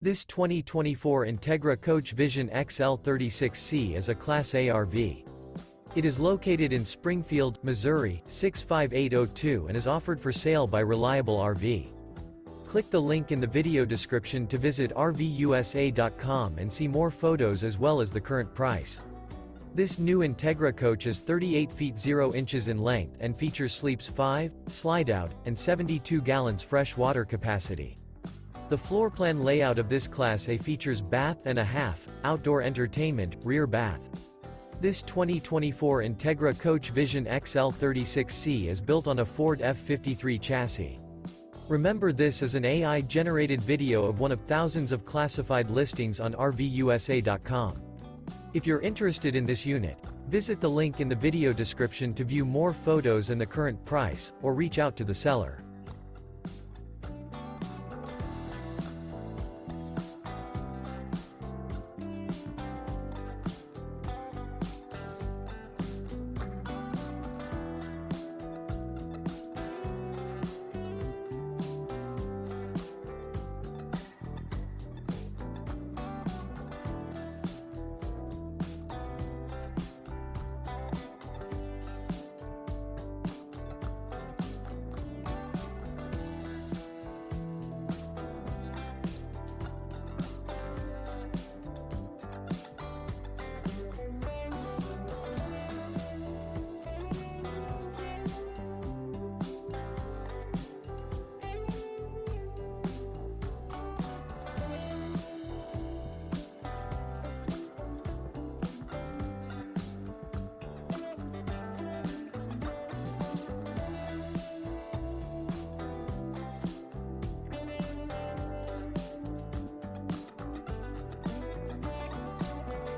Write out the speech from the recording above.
This 2024 Entegra Coach Vision XL 36C is a Class A RV. It is located in Springfield, Missouri, 65802 and is offered for sale by Reliable RV. Click the link in the video description to visit RVUSA.com and see more photos as well as the current price. This new Entegra Coach is 38 feet 0 inches in length and features sleeps 5, Slideout, and 72 gallons fresh water capacity. The floor plan layout of this Class A features bath and a half, outdoor entertainment, rear bath. This 2024 Entegra Coach Vision XL 36C is built on a Ford F53 chassis. Remember, this is an AI-generated video of one of thousands of classified listings on RVUSA.com. If you're interested in this unit, visit the link in the video description to view more photos and the current price, or reach out to the seller.